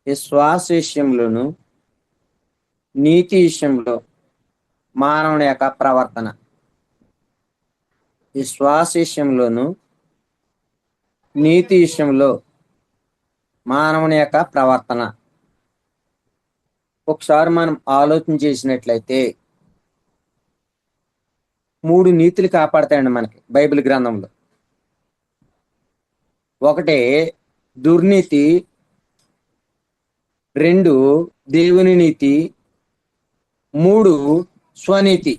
విశ్వాస విషయంలోను నీతి విషయంలో మానవుని యొక్క ప్రవర్తన. విశ్వాస విషయంలోను నీతి విషయంలో మానవుని యొక్క ప్రవర్తన. ఒకసారి మనం ఆలోచన చేసినట్లయితే 3 నీతులు కాపాడతాయండి మనకి బైబిల్ గ్రంథంలో. ఒకటి దుర్నీతి, 2 దేవుని నీతి, 3 స్వనీతి.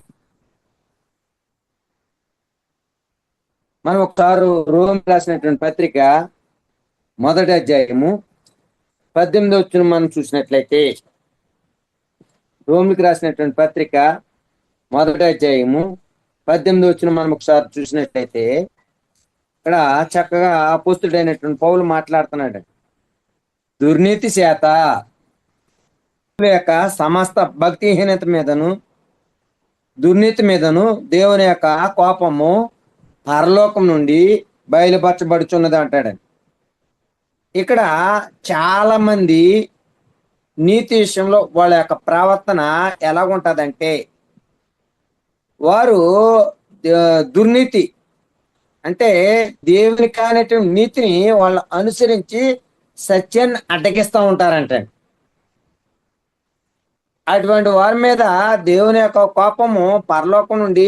మనం ఒకసారి రోమ్ రాసినటువంటి పత్రిక 1వ అధ్యాయము 18వ వచనం మనం చూసినట్లయితే, రోమికి రాసినటువంటి పత్రిక 1వ అధ్యాయము 18వ వచనం మనం ఒకసారి చూసినట్లయితే, ఇక్కడ చక్కగా అపోస్తుడైనటువంటి పౌలు మాట్లాడుతున్నాడు. దుర్నీతి చేత యొక్క సమస్త భక్తిహీనత మీదను దుర్నీతి మీదను దేవుని యొక్క కోపము పరలోకం నుండి బయలుపరచబడుచున్నది అంటాడండి. ఇక్కడ చాలా మంది నీతి విషయంలో వాళ్ళ యొక్క ప్రవర్తన ఎలాగుంటుందంటే, వారు దుర్నీతి అంటే దేవుని కానటువంటి నీతిని వాళ్ళు అనుసరించి సత్యాన్ని అడ్డగిస్తూ ఉంటారంటండి. అటువంటి వారి మీద దేవుని యొక్క కోపము పరలోకం నుండి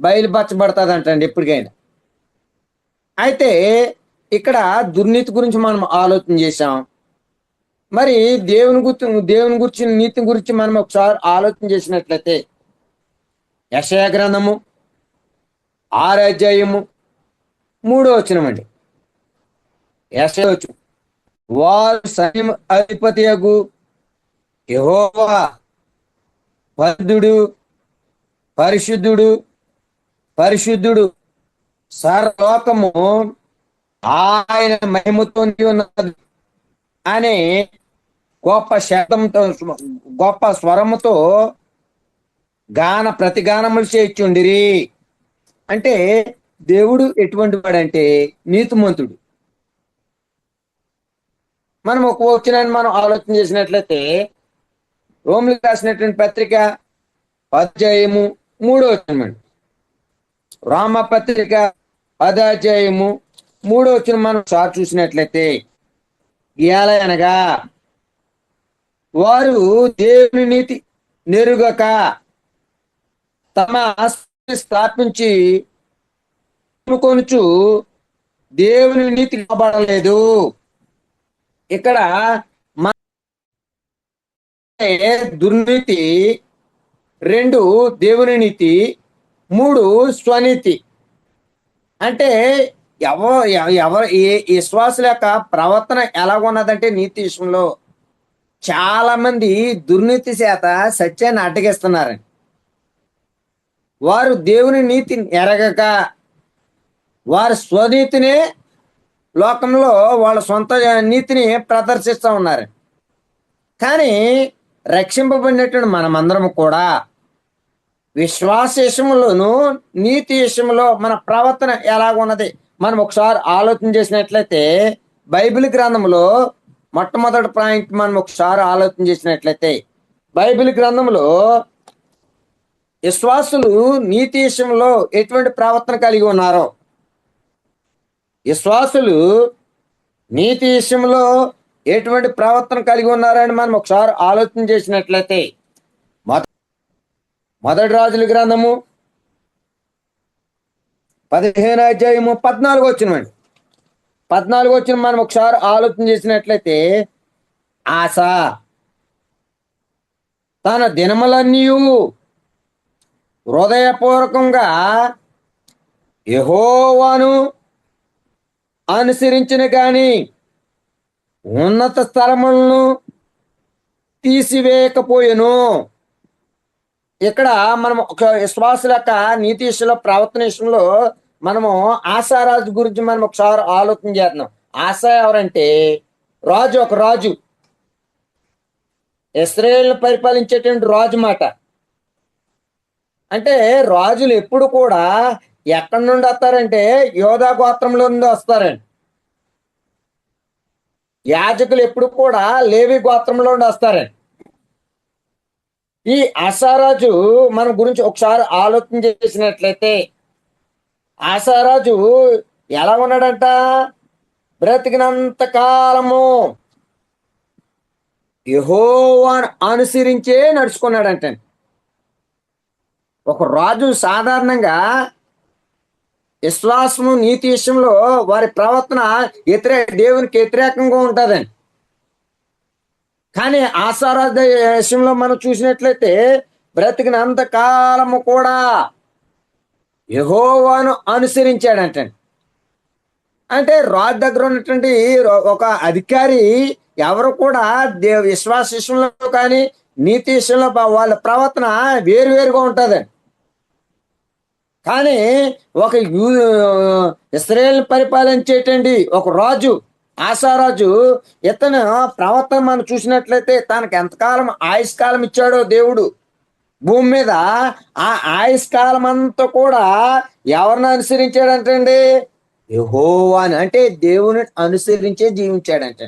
బయలుపరచబడుతుంది అంటండి ఎప్పటికైనా. అయితే ఇక్కడ దుర్నీతి గురించి మనం ఆలోచన చేశాం. మరి దేవుని గురించి నీతి గురించి మనం ఒకసారి ఆలోచన చేసినట్లయితే, యెషయా గ్రంథము 6వ అధ్యాయము 3వ వచనం అండి. యెషయా వచనం, వారు సైన్యం అధిపతియగు యెహోవా పరిశుద్ధుడు పరిశుద్ధుడు పరిశుద్ధుడు, సర్వలోకము ఆయన మహిమతో ఉన్నది అనే గొప్ప శబ్దంతో, గొప్ప స్వరముతో ప్రతిగానములు చేయించుండిరి. అంటే దేవుడు ఎటువంటి వాడంటే నీతిమంతుడు. మనం ఒక వచనాన్ని మనం ఆలోచన చేసినట్లయితే, రోమిలకు రాసినటువంటి పత్రిక 10వ అధ్యాయము 3వ వచనం అండి. రోమ పత్రిక 10వ అధ్యాయము 3వ వచనం మనం సార్ చూసినట్లయితే, అనగా వారు దేవుని నీతి నెరుగక తమ స్థాపించి కొనుచు దేవుని నీతి కాపాడలేదు. ఇక్కడ దుర్నీతి, 2 దేవుని నీతి, 3 స్వనీతి. అంటే ఎవరు ఏ విశ్వాసుల యొక్క ప్రవర్తన ఎలాగున్నదంటే నీతి విషయంలో చాలా మంది దుర్నీతి చేత సత్యాన్ని అడ్డగిస్తున్నారండి. వారు దేవుని నీతిని ఎరగక వారి స్వనీతినే లోకంలో వాళ్ళ సొంత నీతిని ప్రదర్శిస్తూ ఉన్నారు. కానీ రక్షింపబడినటువంటి మనమందరం కూడా విశ్వాస విషయంలోను నీతి విషయంలో మన ప్రవర్తన ఎలాగున్నది మనం ఒకసారి ఆలోచన చేసినట్లయితే, బైబిల్ గ్రంథంలో మొట్టమొదటి పాయింట్ మనం ఒకసారి ఆలోచన చేసినట్లయితే, బైబిల్ గ్రంథంలో విశ్వాసులు నీతి విషయంలో ఎటువంటి ప్రవర్తన కలిగి ఉన్నారో, విశ్వాసులు నీతి విషయంలో ఎటువంటి ప్రవర్తన కలిగి ఉన్నారని మనం ఒకసారి ఆలోచన చేసినట్లయితే, మొదటి రాజుల గ్రంథము 15వ అధ్యాయము 14వ వచనం అండి. 14వ వచనం మనం ఒకసారి ఆలోచన చేసినట్లయితే, ఆస తన దినములన్నీ హృదయపూర్వకంగా యెహోవాను అనుసరించిన గాని ఉన్నత స్థలములను తీసివేయకపోయెను. ఇక్కడ మనం ఒక విశ్వాసుల యొక్క నీతి విషయంలో ప్రవర్తన విషయంలో మనము ఆశారాజు గురించి మనం ఒకసారి ఆలోచన చేస్తున్నాం. ఆశ ఎవరంటే రాజు, ఒక రాజు, ఇశ్రాయేలును పరిపాలించేటువంటి రాజు మాట. అంటే రాజులు ఎప్పుడు కూడా ఎక్కడి నుండి వస్తారంటే యోధా గోత్రంలో నుండి వస్తారండి. యాజకులు ఎప్పుడు కూడా లేవి గోత్రంలో నుండి వస్తారండి. ఈ ఆసారాజు మన గురించి ఒకసారి ఆలోచన చేసినట్లయితే, ఆసారాజు ఎలా ఉన్నాడంట? బ్రతికినంత కాలము యెహోవాను అనుసరించే నడుచుకున్నాడంట. ఒక రాజు సాధారణంగా విశ్వాసము నీతి విషయంలో వారి ప్రవర్తన దేవునికి వ్యతిరేకంగా ఉంటుందండి. కానీ ఆసారాధ విషయంలో మనం చూసినట్లయితే బ్రతికినంత కాలము కూడా యెహోవాను అనుసరించాడంటండి. అంటే రాజు దగ్గర ఉన్నటువంటి ఒక అధికారి ఎవరు కూడా విశ్వాస విషయంలో కానీ నీతి విషయంలో వాళ్ళ ప్రవర్తన వేరువేరుగా ఉంటుందండి. కానీ ఒక ఇశ్రాయేలు పరిపాలించేటండి ఒక రాజు, ఆసారాజు, ఇతను ప్రవర్తన మనం చూసినట్లయితే తనకు ఎంతకాలం ఆయుష్కాలం ఇచ్చాడో దేవుడు భూమి మీద, ఆ ఆయుష్కాలం అంతా కూడా ఎవరిని అనుసరించాడంటండి? యెహోవాని, అంటే దేవుని అనుసరించే జీవించాడంట.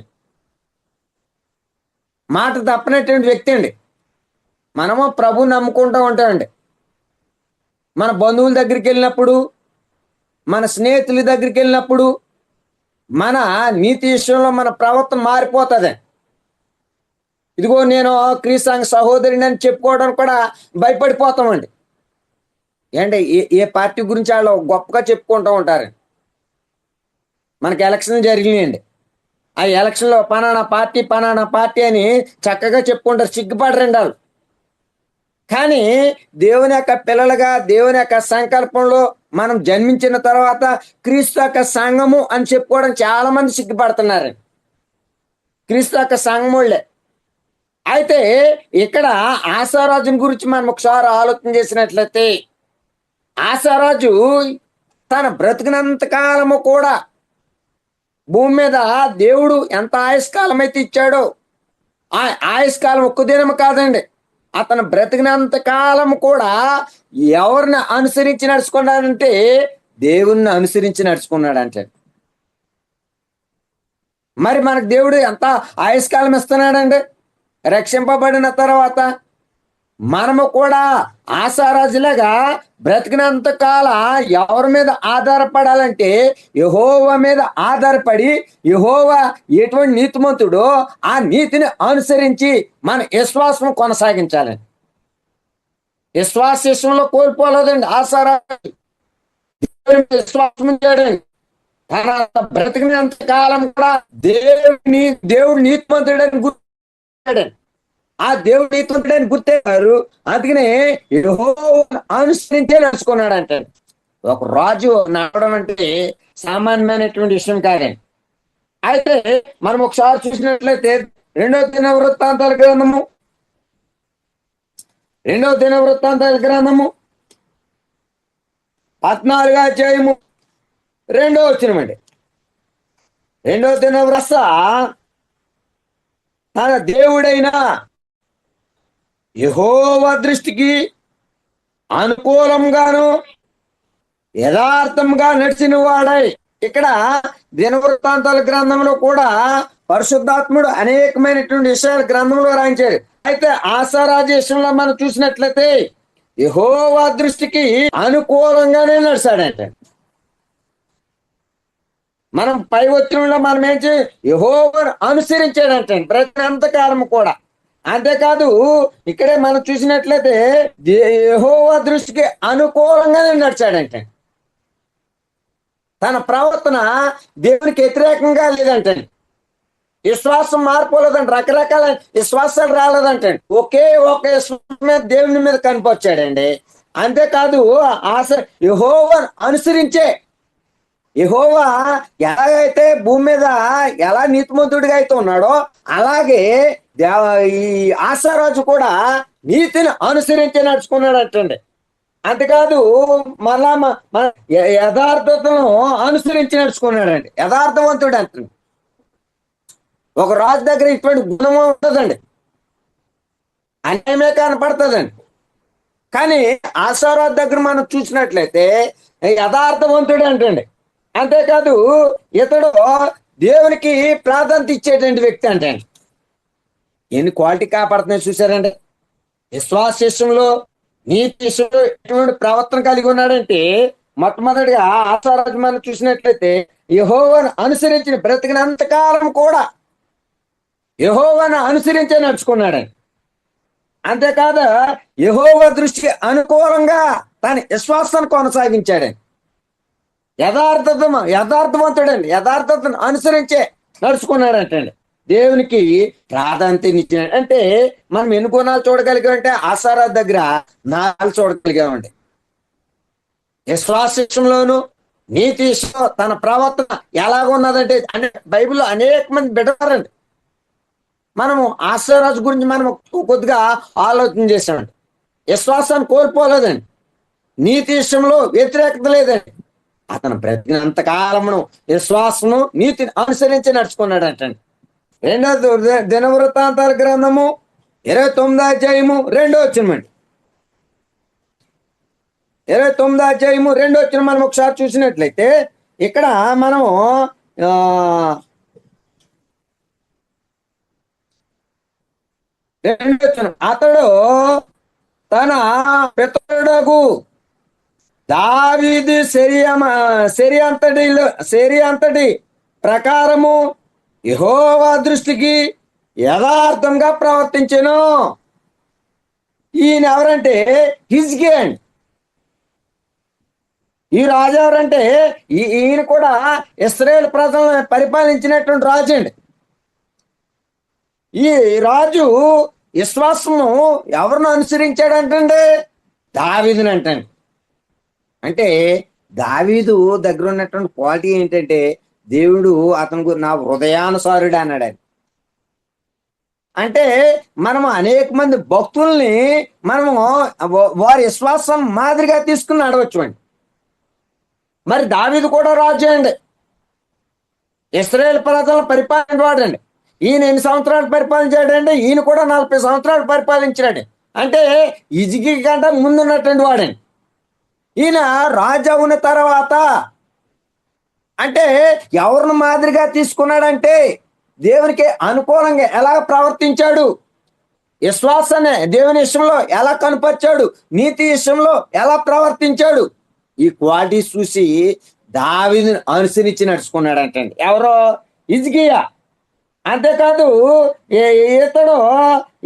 మాట తప్పనటువంటి వ్యక్తి అండి. మనము ప్రభు నమ్ముకుంటూ ఉంటామండి. మన బంధువుల దగ్గరికి వెళ్ళినప్పుడు, మన స్నేహితుల దగ్గరికి వెళ్ళినప్పుడు మన నీతి విషయంలో మన ప్రవర్తన మారిపోతుంది. ఇదిగో నేను క్రీస్తు సహోదరిని అని చెప్పుకోవడానికి కూడా భయపడిపోతామండి. ఏంటి ఏ పార్టీ గురించి వాళ్ళు గొప్పగా చెప్పుకుంటూ ఉంటారు. మనకి ఎలక్షన్ జరిగినాయండి. ఆ ఎలక్షన్లో పలానా పార్టీ అని చక్కగా చెప్పుకుంటారు, సిగ్గుపడరండి వాళ్ళు. కానీ దేవుని యొక్క పిల్లలుగా దేవుని యొక్క సంకల్పంలో మనం జన్మించిన తర్వాత క్రీస్తు యొక్క సంఘము అని చెప్పుకోవడం చాలా మంది సిగ్గుపడుతున్నారు. క్రీస్తు యొక్క సంఘములే. అయితే ఇక్కడ ఆసారాజుని గురించి మనం ఒకసారి ఆలోచన చేసినట్లయితే, ఆసారాజు తన బ్రతికినంత కాలము కూడా భూమి మీద దేవుడు ఎంత ఆయుష్కాలం అయితే ఇచ్చాడో, ఆ ఆయుష్కాలం ఒక్క దినం కాదండి, అతను బ్రతికినంత కాలం కూడా ఎవరిని అనుసరించి నడుచుకున్నాడంటే దేవుణ్ణి అనుసరించి నడుచుకున్నాడంటే. మరి మనకు దేవుడు ఎంత ఆయుష్కాలం ఇస్తున్నాడండి? రక్షింపబడిన తర్వాత మనము కూడా ఆసారాజులాగా బ్రతికినంత కాల ఎవరి మీద ఆధారపడాలంటే యెహోవా మీద ఆధారపడి, యెహోవా ఎటువంటి నీతిమంతుడో ఆ నీతిని అనుసరించి మన విశ్వాసం కొనసాగించాలండి. విశ్వాసంలో కోల్పోలేదండి ఆసారాజు. విశ్వాసం చేయడండి. తన బ్రతికినంత కాలం కూడా దేవుడు నీతిమంతుడని గుర్తాడండి. ఆ దేవుడు నీతిమంతుడని గుర్తారు. అందుకనే యెహోవాను అనుసరించే నడుచుకున్నాడంటే. ఒక రాజు నడవడం అంటే సామాన్యమైనటువంటి విషయం కాదండి. అయితే మనం ఒకసారి చూసినట్లయితే రెండవ దినవృత్తాంతాల గ్రంథము 14వ అధ్యాయము 2వ వచనమండి. రెండవ దినవృత్త తన దేవుడైన యెహోవా దృష్టికి అనుకూలంగాను యథార్థంగా నడిచిన వాడై. ఇక్కడ దినవృత్తాంతాల గ్రంథంలో కూడా పరిశుద్ధాత్ముడు అనేకమైనటువంటి విషయాలు గ్రంథంలో రాయించాడు. అయితే ఆసారాజు విషయంలో మనం చూసినట్లయితే యెహోవా దృష్టికి అనుకూలంగానే నడిచాడంటే. మనం పై వచ్చినంలో మనం ఏం చేయాలి? యెహోవాను అనుసరించాడంటే ప్రతింతకాలం కూడా. అంతేకాదు ఇక్కడే మనం చూసినట్లయితే యెహోవా దృష్టికి అనుకూలంగానే నడిచాడంటే. తన ప్రవర్తన దేవునికి వ్యతిరేకంగా లేదంటే. విశ్వాసం మార్పులేదండి, రకరకాల విశ్వాసాలు రాలేదంటే. ఒకే ఒక విశ్వాసం మీద దేవుని మీద కనిపించాడండి. అంతేకాదు యెహోవాను అనుసరించే, యెహోవా ఎలాగైతే భూమి మీద ఎలా నీతిమంతుడిగా అయితే ఉన్నాడో అలాగే ఈ ఆసారాజు కూడా నీతిని అనుసరించి నడుచుకున్నాడటండి. అంతేకాదు మళ్ళా యథార్థతను అనుసరించి నడుచుకున్నాడండి. యథార్థవంతుడు అంటండి. ఒక రాజు దగ్గర ఇటువంటి గుణం ఉంటుందండి, అన్యమే కనపడుతుందండి. కానీ ఆసారాజు దగ్గర మనం చూసినట్లయితే యథార్థవంతుడు అంటండి. అంతేకాదు ఇతడు దేవునికి ప్రాధాన్యత ఇచ్చేటువంటి వ్యక్తి అంటే ఎన్ని క్వాలిటీ కాపాడుతున్నాయి చూసారండి. విశ్వాస విషయంలో, నీతి విషయంలో ఎటువంటి ప్రవర్తన కలిగి ఉన్నాడంటే, మొట్టమొదటిగా ఆశారాజు మనం చూసినట్లయితే యెహోవాను అనుసరించిన బ్రతికినంత కాలం కూడా యెహోవాను అనుసరించే నడుచుకున్నాడండి. అంతేకాదు యెహోవా దృష్టికి అనుకూలంగా తన విశ్వాసాన్ని కొనసాగించాడండి. యథార్థవంతుడండి, యథార్థతను అనుసరించే నడుచుకున్నాడంటండి. దేవునికి ప్రాధాన్యత ఇచ్చినాడు. అంటే మనం ఎన్ని గుణాలు చూడగలిగామంటే ఆశారాధ దగ్గర 4 చూడగలిగామండి. విశ్వాస విషయంలోను, నీతి విషయంలో తన ప్రవర్తన ఎలాగున్నదంటే, అంటే బైబిల్లో అనేక మంది బిడ్డవారండి. మనము ఆశారాజు గురించి మనం కొద్దిగా ఆలోచన చేసామండి. విశ్వాసాన్ని కోల్పోలేదండి, నీతి విషయంలో వ్యతిరేకత లేదండి. అతను బ్రతికినంత కాలమును విశ్వాసము నీతిని అనుసరించి నడుచుకున్నాడు అంటండి. 2వ దినవృత్తాంతాల గ్రంథము 29వ అధ్యాయము 2వ వచనమండి. 29వ అధ్యాయము 2వ వచనం మనం ఒకసారి చూసినట్లయితే ఇక్కడ మనము అతడు తన పితరుడగు దావీదు శరీ అంతటి ప్రకారము యెహోవా దృష్టికి యథార్థంగా ప్రవర్తించెను. ఈయన ఎవరంటే హిజ్కియా అండి. ఈ రాజు ఎవరంటే ఈయన కూడా ఇశ్రాయేలు ప్రజలను పరిపాలించినటువంటి రాజు అండి. ఈ రాజు విశ్వాసము ఎవరిని అనుసరించాడంటండి? దావీదుని అంటండి. అంటే దావీదు దగ్గర ఉన్నటువంటి క్వాలిటీ ఏంటంటే, దేవుడు అతను నా హృదయానుసారుడు అన్నాడు. అంటే మనము అనేక మంది భక్తుల్ని మనము వారి విశ్వాసం మాదిరిగా తీసుకుని నడవచ్చు అండి. మరి దావీదు కూడా రాజు అండి, ఇశ్రాయేలు ప్రజలను పరిపాలించేవాడండి. ఈయన ఎన్ని సంవత్సరాలు పరిపాలించాడంటే, ఈయన కూడా 40 సంవత్సరాలు పరిపాలించాడు. అంటే ఇజికి కంటే ముందున్నటువంటి వాడండి. ఈయన రాజు అయిన తర్వాత అంటే ఎవరిని మాదిరిగా తీసుకున్నాడంటే, దేవునికి అనుకూలంగా ఎలా ప్రవర్తించాడు, విశ్వాసాన్ని దేవుని విషయంలో ఎలా కనపరిచాడు, నీతి విషయంలో ఎలా ప్రవర్తించాడు, ఈ క్వాలిటీస్ చూసి దావీదుని అనుసరించి నడుచుకున్నాడంటండి. ఎవరో హిజ్కియా. అంతేకాదు ఇతడు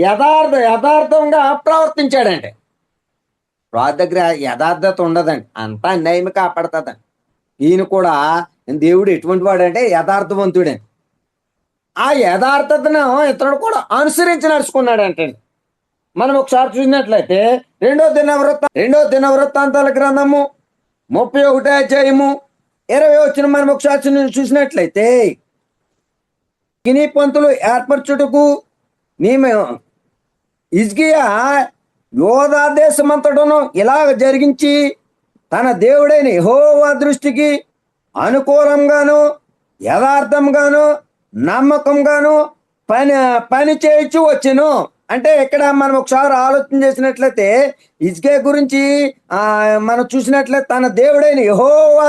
యథార్థంగా ప్రవర్తించాడంటే, రాజు దగ్గర యథార్థత ఉండదండి, అంతా అన్యాయం కాపాడుతుందండి. ఈయన కూడా దేవుడు ఎటువంటి వాడంటే యథార్థవంతుడండి. ఆ యథార్థతను ఇతడు కూడా అనుసరించి నడుచుకున్నాడు అంటండి. మనం ఒకసారి చూసినట్లయితే 2వ దినవృత్తాంతాల గ్రంథము 31వ అధ్యాయము 20వ వచనం మనం ఒకసారి చూసినట్లయితే, కినీ పంతులు ఏర్పరచుటకు హిజ్కియా యోధా దేశమంతటను ఇలాగ జరిగించి తన దేవుడైన యెహోవా దృష్టికి అనుకూలంగాను యథార్థంగాను నమ్మకంగాను పని చేయించు వచ్చెను. అంటే ఇక్కడ మనం ఒకసారి ఆలోచన చేసినట్లయితే హిజ్కియా గురించి మనం చూసినట్లయితే తన దేవుడైన యెహోవా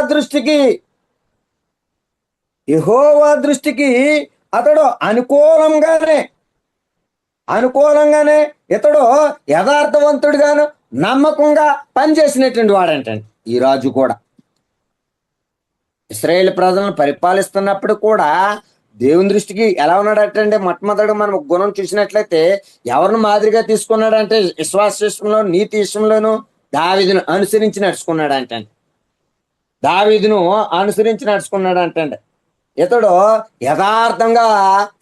దృష్టికి అతడు అనుకూలంగానే ఇతడు యథార్థవంతుడుగాను నమ్మకంగా పనిచేసినటువంటి వాడంటండి. ఈ రాజు కూడా ఇశ్రాయేలు ప్రజలను పరిపాలిస్తున్నప్పుడు కూడా దేవుని దృష్టికి ఎలా ఉన్నాడంటే, మొట్టమొదటి మనం గుణం చూసినట్లయితే ఎవరిని మాదిరిగా తీసుకున్నాడంటే, విశ్వాస విషయంలో నీతి విషయంలోనూ దావీదును అనుసరించి నడుచుకున్నాడంటండి. ఇతడు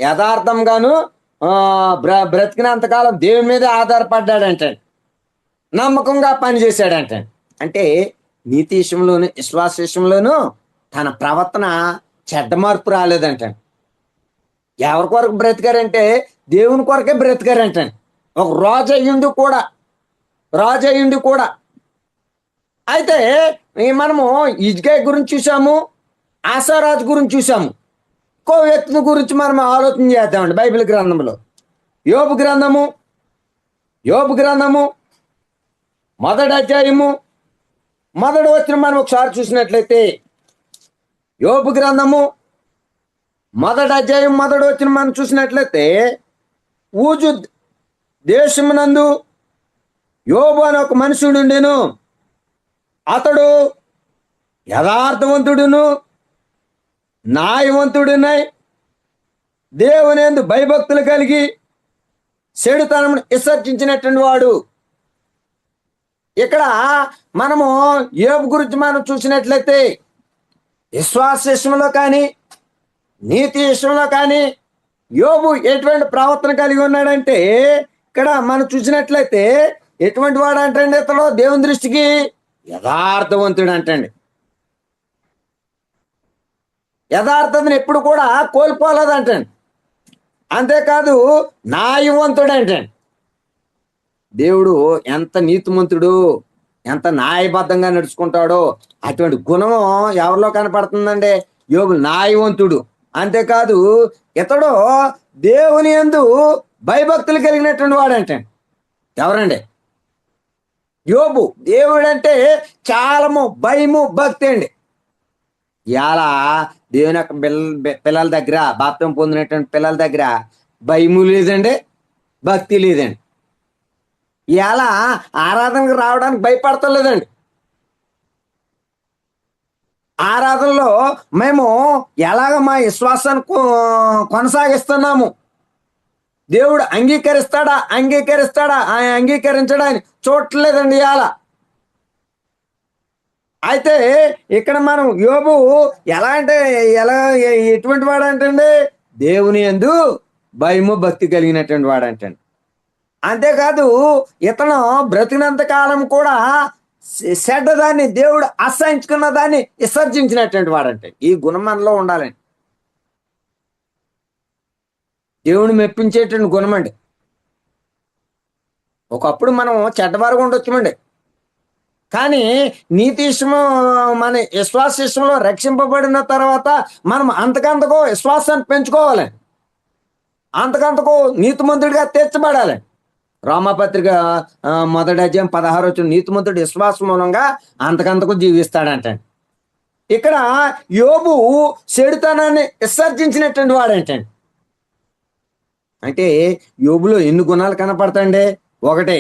యథార్థంగాను బ్రతికినంతకాలం దేవుని మీద ఆధారపడ్డాడంటండి, నమ్మకంగా పనిచేశాడంటండి. అంటే నీతి విషయంలోను విశ్వాస విషయంలోనూ తన ప్రవర్తన చెడ్డ మార్పు రాలేదంటండి. ఎవరి కొరకు బ్రతికారంటే దేవుని కొరకే బ్రతికారంటండి. ఒక రాజు అయ్యుండి కూడా అయితే మనము హిజ్కియా గురించి చూసాము, ఆశారాజు గురించి చూసాము. ఇంకో వ్యక్తిని గురించి మనం ఆలోచన చేద్దామండి. బైబిల్ గ్రంథంలో యోబు గ్రంథము 1వ అధ్యాయము 1వ వచనం మనం ఒకసారి చూసినట్లయితే, యోబు గ్రంథము మొదటి అధ్యాయం మొదటి వచ్చిన మనం చూసినట్లయితే ఊజు దేశమునందు యోబు అని ఒక మనుషుడు ఉండెను. అతడు యథార్థవంతుడును న్యాయవంతుడునై దేవుని యందు భయభక్తులు కలిగి చెడుతనమును విసర్జించినటువంటి వాడు. ఇక్కడ మనము యోబు గురించి మనం చూసినట్లయితే విశ్వాస విషయంలో కానీ నీతి విషయంలో కానీ యోబు ఎటువంటి ప్రవర్తన కలిగి ఉన్నాడంటే ఇక్కడ మనం చూసినట్లయితే ఎటువంటి వాడు అంటండి, ఇతను దేవుని దృష్టికి యథార్థవంతుడు అంటండి. యథార్థతను ఎప్పుడు కూడా కోల్పోలేదు అంటండి. అంతేకాదు న్యాయవంతుడు అంటండి. దేవుడు ఎంత నీతిమంతుడు, ఎంత న్యాయబద్ధంగా నడుచుకుంటాడో అటువంటి గుణము ఎవరిలో కనపడుతుందండి? యోబు న్యాయవంతుడు. అంతేకాదు ఇతడు దేవుని యందు భయభక్తులు కలిగినటువంటి వాడంటే ఎవరండి? యోబు. దేవుడంటే చాలా భయము భక్తి అండి. ఇలా దేవుని యొక్క పిల్లల దగ్గర, బాప్తం పొందినటువంటి పిల్లల దగ్గర భయము లేదండి, భక్తి లేదండి. ఇలా ఆరాధనకు రావడానికి భయపడతలేదండి. ఆరాధనలో మేము ఎలాగ మా విశ్వాసాన్ని కొనసాగిస్తున్నాము, దేవుడు అంగీకరిస్తాడా అంగీకరించడా అని చూడలేదండి ఇలా. అయితే ఇక్కడ మనం యోబు ఎలా ఎటువంటి వాడు అంటండి? దేవుని యందు భయము భక్తి కలిగినటువంటి వాడు అంటండి. అంతేకాదు ఇతను బ్రతికినంత కాలం కూడా చెడ్డదాన్ని, దేవుడు అసహించుకున్న దాన్ని విసర్జించినటువంటి వాడంటే. ఈ గుణం మనలో ఉండాలండి. దేవుని మెప్పించేటువంటి గుణం అండి. ఒకప్పుడు మనం చెడ్డవారుగా ఉండొచ్చుమండి, కానీ నీతి విషయంలో, మన విశ్వాస విషయంలో రక్షింపబడిన తర్వాత మనం అంతకంతకు విశ్వాసాన్ని పెంచుకోవాలండి. అంతకంతకు నీతిమంతుడిగా తీర్చబడాలండి. రోమాపత్రిక మొదటి అధ్యాయం 16 వచ్చిన నీతిమంతుడు విశ్వాస మూలంగా అంతకంతకు జీవిస్తాడంటండి. ఇక్కడ యోబు చెడుతనాన్ని విసర్జించినటువంటి వాడంటండి. అంటే యోబులో ఎన్ని గుణాలు కనపడతాయండి? ఒకటే,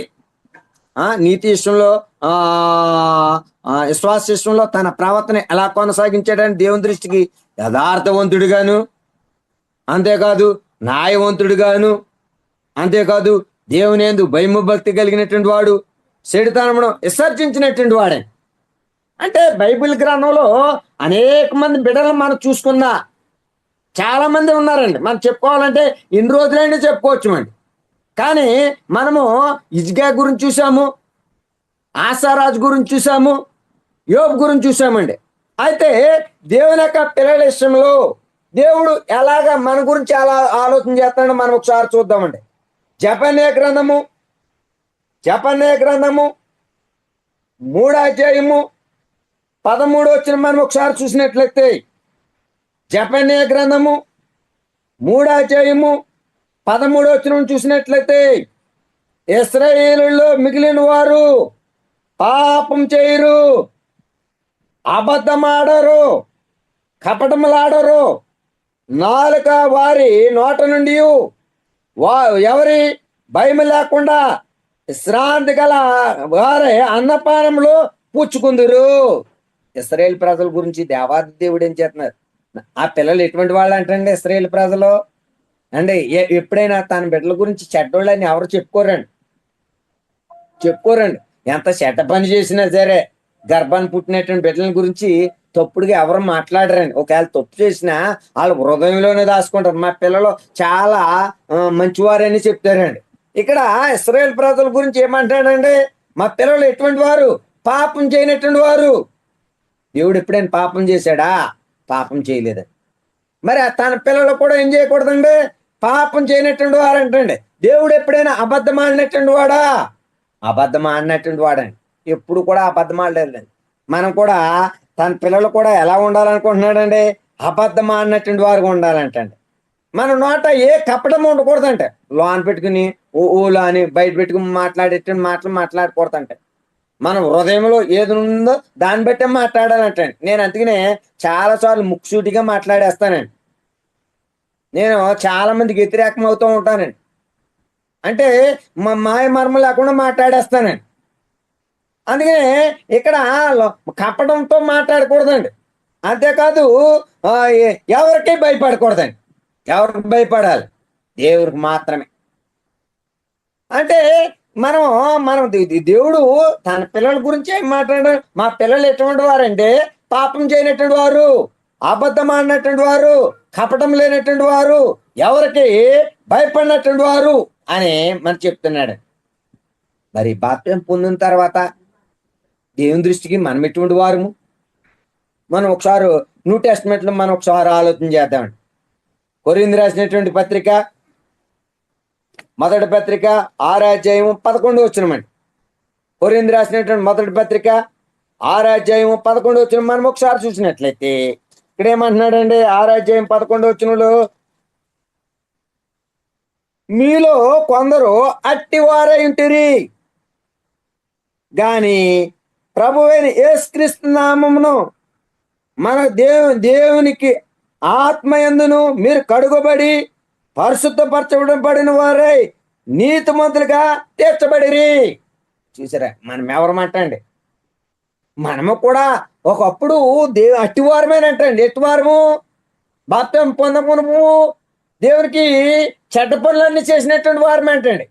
నీతి విషయంలో, విశ్వాస విషయంలో తన ప్రవర్తన ఎలా కొనసాగించాడని దేవుని దృష్టికి యథార్థవంతుడిగాను, అంతేకాదు న్యాయవంతుడిగాను, అంతేకాదు దేవుని యందు భయము భక్తి కలిగినటువంటి వాడు, చెడుతనమును విసర్జించినటువంటి వాడే. అంటే బైబిల్ గ్రంథంలో అనేక మంది బిడ్డలను మనం చూసుకున్నా చాలా మంది ఉన్నారండి. మనం చెప్పుకోవాలంటే ఇన్ని రోజులైనా చెప్పుకోవచ్చు అండి. కానీ మనము హిజ్కియా గురించి చూసాము, ఆసారాజు గురించి చూసాము, యోబు గురించి చూసామండి. అయితే దేవుని యొక్క పిల్లల విషయంలో దేవుడు ఎలాగా మన గురించి ఎలా ఆలోచన చేస్తాడో మనం ఒకసారి చూద్దామండి. జపన్య గ్రంథము 3వ అధ్యాయము 13 వచ్చిన మనం ఒకసారి చూసినట్లయితే, జపన్య గ్రంథము 3వ అధ్యాయము 13 వచ్చిన చూసినట్లయితే, ఇశ్రాయేలులో మిగిలిన వారు పాపం చేయరు, అబద్ధమాడరు, కపటములాడరు, నాలుక వారి నోట నుండి ఎవరి భయం లేకుండా విశ్రాంతి గల వారే అన్నపానంలో పుచ్చుకుందరు. ఇశ్రాయేలు ప్రజల గురించి దేవాది దేవుడు ఏం చేస్తున్నారు? ఆ పిల్లలు ఎటువంటి వాళ్ళు అంటండి? ఇశ్రాయేలు ప్రజలు అంటే ఎప్పుడైనా తన బిడ్డల గురించి చెడ్డోళ్ళని ఎవరు చెప్పుకోరండి. ఎంత చెడ్డ పని చేసినా సరే గర్భాన్ని పుట్టినటువంటి బిడ్డల గురించి తప్పుడుగా ఎవరు మాట్లాడరండి. ఒకవేళ తప్పు చేసినా వాళ్ళు హృదయంలోనే దాచుకుంటారు. మా పిల్లలు చాలా మంచివారని చెప్తారండి. ఇక్కడ ఇశ్రాయేలు ప్రజల గురించి ఏమంటాడండి? మా పిల్లలు ఎటువంటి వారు? పాపం చేయనటువంటి వారు. దేవుడు ఎప్పుడైనా పాపం చేశాడా? పాపం చేయలేదండి. మరి తన పిల్లలు కూడా ఏం చేయకూడదండి? పాపం చేయనటువంటి వారు అంటండి. దేవుడు ఎప్పుడైనా అబద్ధం ఆడినటువంటి వాడా? అబద్ధం ఆడినటువంటి వాడండి. ఎప్పుడు కూడా అబద్ధం ఆడలేదండి. మనం కూడా తన పిల్లలు కూడా ఎలా ఉండాలనుకుంటున్నాడండి? అబద్ధం ఆడినటువంటి వారుగా ఉండాలంటండి. మన నోట ఏ కపటం ఉండకూడదంటే, లోన్ పెట్టుకుని ఊలో అని బయట పెట్టుకుని మాట్లాడేటువంటి మాటలు మాట్లాడకూడదంటే, మన హృదయంలో ఏది ఉందో దాన్ని బట్టే మాట్లాడాలంటండి. నేను అందుకనే చాలాసార్లు ముక్కుసూటిగా మాట్లాడేస్తానండి. నేను చాలా మందికి వ్యతిరేకం అవుతూ ఉంటానండి. అంటే మాయ మర్మం లేకుండా మాట్లాడేస్తానండి. అందుకనే ఇక్కడ కపటంతో మాట్లాడకూడదండి. అంతేకాదు ఎవరికి భయపడకూడదండి. ఎవరికి భయపడాలి? దేవుడికి మాత్రమే. అంటే మనం మనం దేవుడు తన పిల్లల గురించి ఏం మాట్లాడారు? మా పిల్లలు ఎటువంటి వారంటే పాపం చేయనటువంటి వారు, అబద్ధం ఆడినటువంటి వారు, కపటం లేనటువంటి వారు, ఎవరికి భయపడినటువంటి వారు అని మనం చెప్తున్నాడు. మరి బాప్తిసం పొందిన తర్వాత దేవుని దృష్టికి మనం ఎటువంటి వారము? మనం ఒకసారి న్యూ టెస్ట్మెంట్లో మనం ఒకసారి ఆలోచన చేద్దామండి. కొరింథీ రాసినటువంటి పత్రిక, మొదటి పత్రిక 6వ అధ్యాయము 11వ వచనమండి. కొరింథీ రాసినటువంటి మొదటి పత్రిక 6వ అధ్యాయము 11వ వచనం మనం ఒకసారి చూసినట్లయితే ఇక్కడ ఏమంటున్నాడండి? 6వ అధ్యాయం 11వ వచనంలో, మీలో కొందరు అట్టివారై ఉంటిరి గాని ప్రభువైన యేసుక్రీస్తు నామమును మన దేవునికి ఆత్మయందును మీరు కడుగబడి పరిశుద్ధపరచబడిన వారై నీతిమంతులుగా తీర్చబడిరి. చూసారా మనం ఎవరమాట అండి? మనము కూడా ఒకప్పుడు అట్టివారమేనంటండి. ఎట్టివారము? బాప్తిసం పొందమును దేవునికి చెడ్డ పనులన్నీ చేసినటువంటి వారమేంటండి.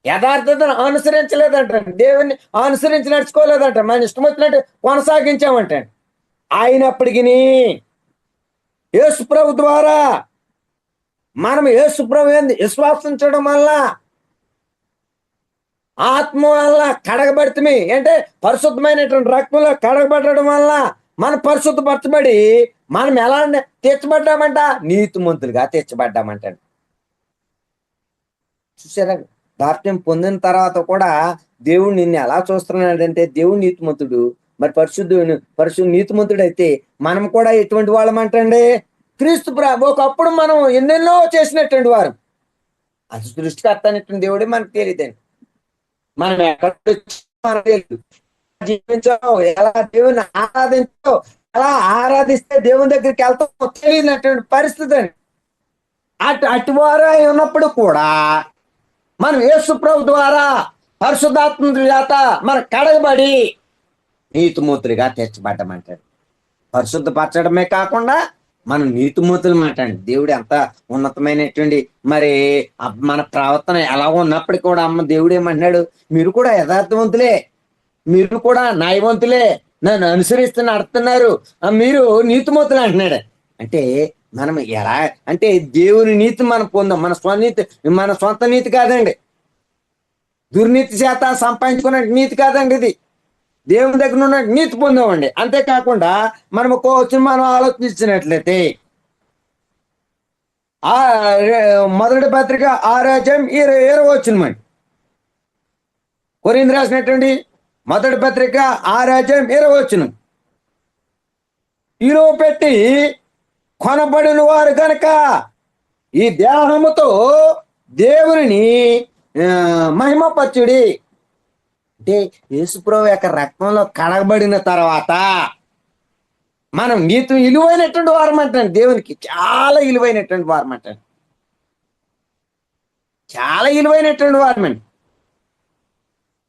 యథార్థతను అనుసరించలేదంటండి. దేవుణ్ణి అనుసరించి నడుచుకోలేదంట. మన ఇష్టం వచ్చినట్టు కొనసాగించామంటండి. అయినప్పటికీ యేసు ప్రభు ద్వారా మనం యేసు ప్రభు విశ్వాసించడం వల్ల, ఆత్మ వల్ల కడగబడితే, అంటే పరిశుద్ధమైనటువంటి రక్తంలో కడగబడడం వల్ల మనం పరిశుద్ధపరచబడి మనం ఎలా తీర్చబడ్డామంట? నీతిమంతులుగా తీర్చబడ్డామంట. చూసారా? బాప్తిసం పొందిన తర్వాత కూడా దేవుడు నిన్ను ఎలా చూస్తున్నాడంటే, దేవుడు నీతిమంతుడు. మరి నీతిమంతుడు అయితే మనం కూడా ఎటువంటి వాళ్ళమంటండి? క్రీస్తు ఒకప్పుడు మనం ఎన్నెన్నో చేసినటువంటి వారు. అది సృష్టికర్త అనేటువంటి దేవుడే మనకు తెలియదండి. మనం ఎక్కడ జీవించాం, ఎలా దేవుని ఆరాధించాం, ఎలా ఆరాధిస్తే దేవుని దగ్గరికి వెళ్తాం తెలియనటువంటి పరిస్థితి అండి. అటువారు ఉన్నప్పుడు కూడా మనం యేసు ప్రభు ద్వారా పరిశుద్ధాత్మ చేత మన కడగబడి నీతిమంతులుగా తీర్చబడ్డమంటాడు. పరిశుద్ధపరచడమే కాకుండా మనం నీతిమంతులు మాట్లాడి దేవుడు ఎంత ఉన్నతమైనటువంటి మరి మన ప్రవర్తన ఎలా ఉన్నప్పటికీ కూడా దేవుడు ఏమంటున్నాడు? మీరు కూడా యథార్థవంతులే, మీరు కూడా న్యాయవంతులే, నన్ను అనుసరిస్తూ నడుతున్నారు, మీరు నీతిమంతులు అంటున్నాడు. అంటే మనం ఎలా అంటే దేవుని నీతి మనం పొందాం. మన సొంత నీతి కాదండి. దుర్నీతి చేత సంపాదించుకున్న నీతి కాదండి. ఇది దేవుని దగ్గర ఉన్న నీతి పొందామండి. అంతేకాకుండా మనం మనం ఆలోచించినట్లయితే మొదటి పత్రిక 6వ అధ్యాయం 20వ వచనమండి. కొరింథీ రాసినటువంటి మొదటి పత్రిక 6వ అధ్యాయం 20వ వచనం, ఇరువ పెట్టి కొనబడిన వారు కనుక ఈ దేహముతో దేవుని మహిమపరచుడి. అంటే యేసుప్రభు యొక్క రక్తంలో కడగబడిన తర్వాత మనం విలువైనటువంటి వారమంటండి. దేవునికి చాలా విలువైనటువంటి వారమంటండి. చాలా విలువైనటువంటి వారమండి.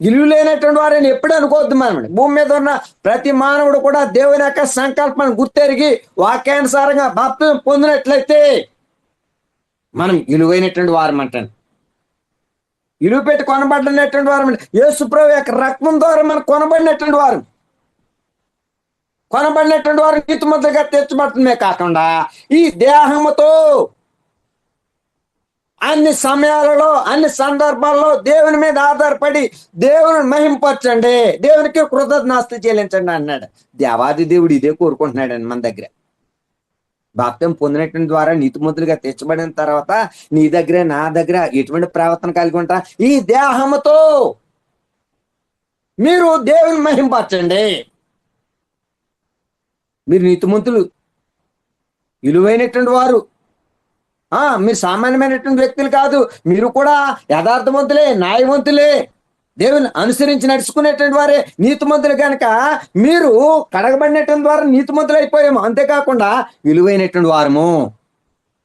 విలువ లేనటువంటి వారిని ఎప్పుడు అనుకోవద్దు. మనం భూమి మీద ఉన్న ప్రతి మానవుడు కూడా దేవుని యొక్క సంకల్పాన్ని గుర్తెరిగి వాక్యానుసారంగా బాప్తిసం పొందినట్లయితే మనం విలువైనటువంటి వారమంటండి. విలువ పెట్టి కొనబడినటువంటి వారు, యేసుప్రభు యొక్క రక్తం ద్వారా మనం కొనబడినటువంటి వారు. కొనబడినటువంటి వారు నీతిమంతులుగా తీర్చబడుతుందే కాకుండా ఈ దేహముతో అన్ని సమయాలలో అన్ని సందర్భాల్లో దేవుని మీద ఆధారపడి దేవుని మహింపరచండి, దేవునికి కృతజ్ఞాస్తులు చెల్లించండి అన్నాడు. దేవాది దేవుడు ఇదే కోరుకుంటున్నాడండి మన దగ్గర. బాప్తిసం పొందినటువంటి ద్వారా నీతిమంతులుగా తీర్చబడిన తర్వాత నీ దగ్గర నా దగ్గర ఎటువంటి ప్రవర్తన కలిగి ఉంటా? ఈ దేహముతో మీరు దేవుని మహింపరచండి. మీరు నీతిమంతులు, విలువైనటువంటి వారు. మీరు సామాన్యమైనటువంటి వ్యక్తులు కాదు. మీరు కూడా యథార్థవంతులే, న్యాయవంతులే, దేవుని అనుసరించి నడుచుకునేటువంటి వారే నీతిమంతులు. కనుక మీరు కడగబడినటువంటి వారు నీతిమంతులు అయిపోయాము. అంతేకాకుండా విలువైనటువంటి వారము.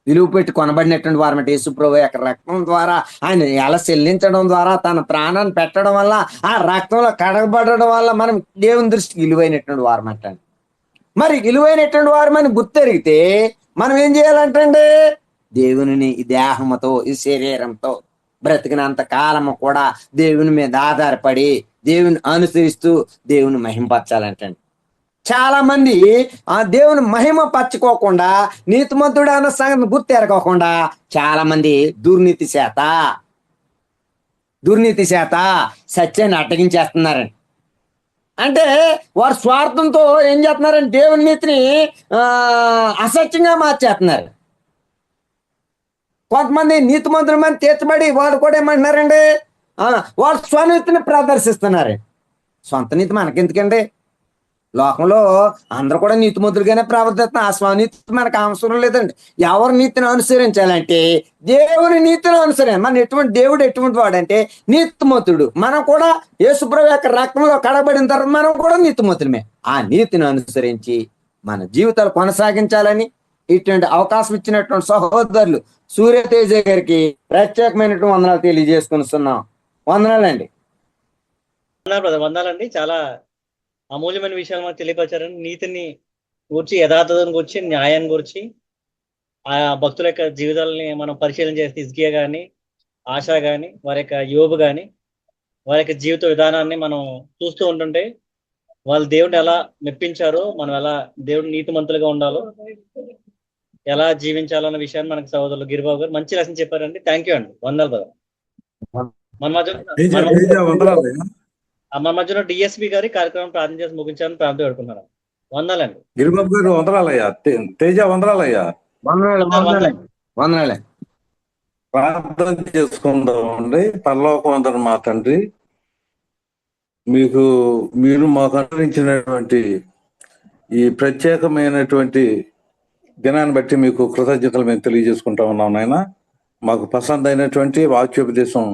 విలువ పెట్టి కొనబడినటువంటి వారు అంటే యేసుప్రభు యొక్క రక్తం ద్వారా ఆయన ఎలా చెల్లించడం ద్వారా తన ప్రాణాన్ని పెట్టడం వల్ల ఆ రక్తంలో కడగబడడం వల్ల మనం దేవుని దృష్టికి విలువైనటువంటి వారు అంట. మరి విలువైనటువంటి వారు మనం గుర్తెరిగితే మనం ఏం చేయాలంటండి? దేవునిని ఈ దేహముతో ఈ శరీరంతో బ్రతికినంత కాలము కూడా దేవుని మీద ఆధారపడి దేవుని అనుసరిస్తూ దేవుని మహింపరచాలంటండి. చాలా మంది ఆ దేవుని మహిమ పరచుకోకుండా నీతిమంతుడు అన్న సంగతి గుర్తెరగకుండా చాలా మంది దుర్నీతి చేత సత్యాన్ని అడ్డగించేస్తున్నారండి. అంటే వారు స్వార్థంతో ఏం చేస్తున్నారంటే దేవుని నీతిని అసత్యంగా మార్చేస్తున్నారు. కొంతమంది నీతిమంతుల మంది తీర్చబడి వాడు కూడా ఏమంటున్నారండి, వాడు స్వనీతిని ప్రదర్శిస్తున్నారు. సొంత నీతి మనకెందుకండి? లోకంలో అందరూ కూడా నీతిమంతులుగానే ప్రవర్తిస్తున్నారు. ఆ స్వనీతి మనకు అవసరం లేదండి. ఎవరి నీతిని అనుసరించాలంటే దేవుని నీతిని అనుసరించాలి. మన దేవుడు ఎటువంటి వాడంటే నీతిమంతుడు. మనం కూడా యేసుప్రభు యొక్క రక్తంలో కడబడిన తర్వాత మనం కూడా నీతిమంతులమే. ఆ నీతిని అనుసరించి మన జీవితాలు కొనసాగించాలని ఇటువంటి అవకాశం ఇచ్చినటువంటి సహోదరులు సూర్యతేజ గారికి ప్రత్యేకమైనటువంటి వందనాలు తెలియజేసుకున్నాం. వందనాలండి. వందనాలండి. చాలా అమూల్యమైన విషయాలు మనకు తెలియపరిచారండి. నీతిని గురించి, యథార్థతను గురించి, న్యాయాన్ని గురించి, ఆ భక్తుల యొక్క జీవితాలని మనం పరిశీలన చేస్తే హిజ్కియా కానీ, ఆశా కానీ, వారి యొక్క యోబు కానీ, వారి యొక్క జీవిత విధానాన్ని మనం చూస్తూ ఉంటుంటే వాళ్ళు దేవుడిని ఎలా మెప్పించారో, మనం ఎలా దేవుడు నీతిమంతులుగా ఉండాలో, ఎలా జీవించాలన్న విషయాన్ని మనకు సహోదరులు గిరిబాబు గారు మంచి లెసన్ చెప్పారండి. థ్యాంక్ యూ అండి. వందనాలు బ్రదర్. మన మధ్యలో డిఎస్పి గారి కార్యక్రమం ప్రార్థన చేసి ముగించాలని ప్రార్థన పెడుతున్నాను. వందనాలండి. గిరిబాబు గారు వందనాలయ్యా. తేజ వందనాలయ్యా. వందనాలే. ప్రార్థన చేసుకుందామండి. పరలోకమందున మా తండ్రి, మీరు మాకు అనుగ్రహించినటువంటి ఈ ప్రత్యేకమైనటువంటి దినాన్ని బట్టి మీకు కృతజ్ఞతలు మేము తెలియజేసుకుంటా ఉన్నాం నాయన. మాకు పసంద్ అయినటువంటి వాక్యోపదేశం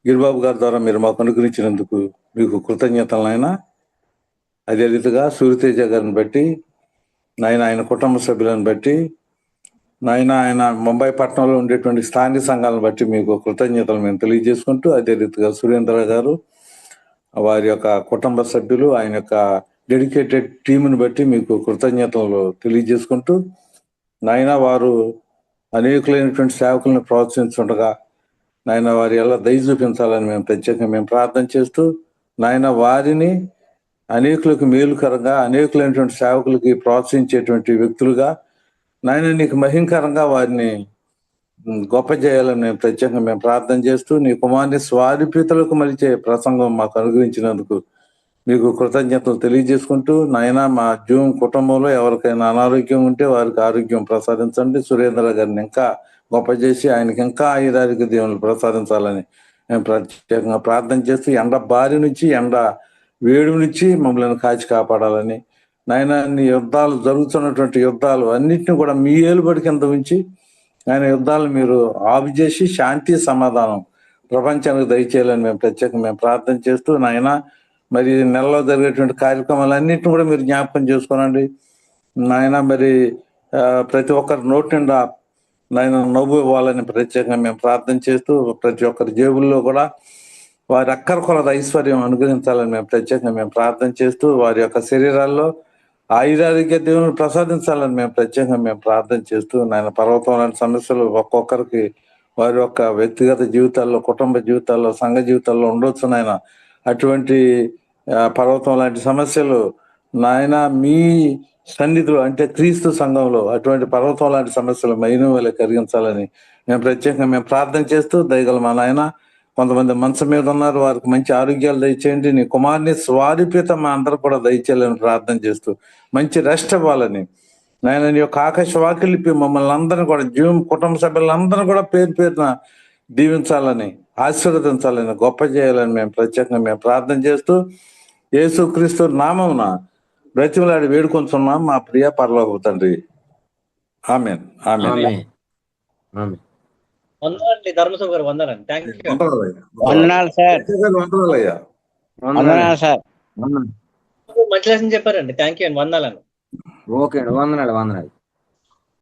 గిరిబాబు గారి ద్వారా మీరు మాకు అనుగ్రహించినందుకు మీకు కృతజ్ఞతలు నాయన. అదే రీతిగా సూర్యతేజ గారిని బట్టి నాయన, ఆయన కుటుంబ సభ్యులను బట్టి నాయన, ఆయన ముంబై పట్టణంలో ఉండేటువంటి స్థానిక సంఘాలను బట్టి మీకు కృతజ్ఞతలు మేము తెలియజేసుకుంటూ, అదే రీతిగా సురేంద్ర గారు వారి యొక్క కుటుంబ సభ్యులు, ఆయన యొక్క డెడికేటెడ్ టీముని బట్టి మీకు కృతజ్ఞతలు తెలియజేసుకుంటూ, నాయన వారు అనేకులైనటువంటి సేవకులను ప్రోత్సహించుండగా నాయన వారి ఎలా దయ చూపించాలని మేము ప్రత్యేకంగా ప్రార్థన చేస్తూ, నాయన వారిని అనేకులకు మేలుకరంగా, అనేకులైనటువంటి సేవకులకి ప్రోత్సహించేటువంటి వ్యక్తులుగా నాయన నీకు మహింకరంగా వారిని గొప్ప చేయాలని మేము ప్రత్యేకంగా ప్రార్థన చేస్తూ, నీ కుమారుని స్వాధిపీతలకు మలిచే ప్రసంగం మాకు అనుగ్రహించినందుకు మీకు కృతజ్ఞతలు తెలియజేసుకుంటూ, నాయన మా జూమ్ కుటుంబంలో ఎవరికైనా అనారోగ్యం ఉంటే వారికి ఆరోగ్యం ప్రసాదించండి. సురేంద్ర గారిని ఇంకా గొప్ప చేసి ఆయనకి ఇంకా ఆయుధారిక దేవుని ప్రసాదించాలని మేము ప్రత్యేకంగా ప్రార్థన చేస్తూ, ఎండ బారి నుంచి, ఎండ వేడి నుంచి మమ్మల్ని కాచి కాపాడాలని నాయన, నీ యుద్ధాలు జరుగుతున్నటువంటి యుద్ధాలు అన్నింటినీ కూడా మీ ఏలుబడి కింద ఉంచి ఆయన యుద్ధాలు మీరు ఆపు చేసి శాంతి సమాధానం ప్రపంచానికి దయచేయాలని మేము ప్రత్యేకంగా ప్రార్థన చేస్తూ, నాయన మరి నెలలో జరిగేటువంటి కార్యక్రమాలన్నింటినీ కూడా మీరు జ్ఞాపకం చేసుకోనండి నాయన. మరి ప్రతి ఒక్కరి నోటి నిండా నాయన నవ్వు ఇవ్వాలని ప్రత్యేకంగా మేము ప్రార్థన చేస్తూ, ప్రతి ఒక్కరి జేబుల్లో కూడా వారి అక్కర కొలత ఐశ్వర్యం అనుగ్రహించాలని మేము ప్రత్యేకంగా ప్రార్థన చేస్తూ, వారి యొక్క శరీరాల్లో ఆయురారోగ్య దేవుని ప్రసాదించాలని మేము ప్రత్యేకంగా ప్రార్థన చేస్తూ, నాయన పర్వతం లాంటి సమస్యలు ఒక్కొక్కరికి వారి యొక్క వ్యక్తిగత జీవితాల్లో, కుటుంబ జీవితాల్లో, సంఘ జీవితాల్లో ఉండొచ్చు నాయన. అటువంటి పర్వతం లాంటి సమస్యలు నాయన మీ సన్నిధిలో అంటే క్రీస్తు సంఘంలో అటువంటి పర్వతం లాంటి సమస్యలు మైను వల్ల కలిగించాలని మేము ప్రత్యేకంగా ప్రార్థన చేస్తూ, దయగల మా నాయన కొంతమంది మంచం మీద ఉన్నారు, వారికి మంచి ఆరోగ్యాలు దయచేయండి. నీ కుమారుని స్వాధిపేత మా అందరూ కూడా దయచేయాలని ప్రార్థన చేస్తూ, మంచి రెస్ట్ ఇవ్వాలని నాయన, నీ యొక్క ఆకాశ వాకిలిపి మమ్మల్ని అందరినీ కూడా జూమ్ కుటుంబ సభ్యులందరూ కూడా పేరు పేరున దీవించాలని, ఆశీర్వదించాలని, గొప్ప చేయాలని మేము ప్రత్యేకంగా ప్రార్థన చేస్తూ, యేసుక్రీస్తు నామమున బ్రతిమలాడి వేడుకొంచున్నాం మా ప్రియ పరలోకపు తండ్రి. ఆమేన్. ఆమేన్. వందనాలండి ధర్మసభ గారు. వందనాలండి. Thank you. వందనాలు సార్. వందనాలయ్యా. వందనాలు సార్. మంచి లెసన్ చెప్పారండి. థ్యాంక్ యూ అండి. వందనాలండి. ఓకే అండి. వందనాలు.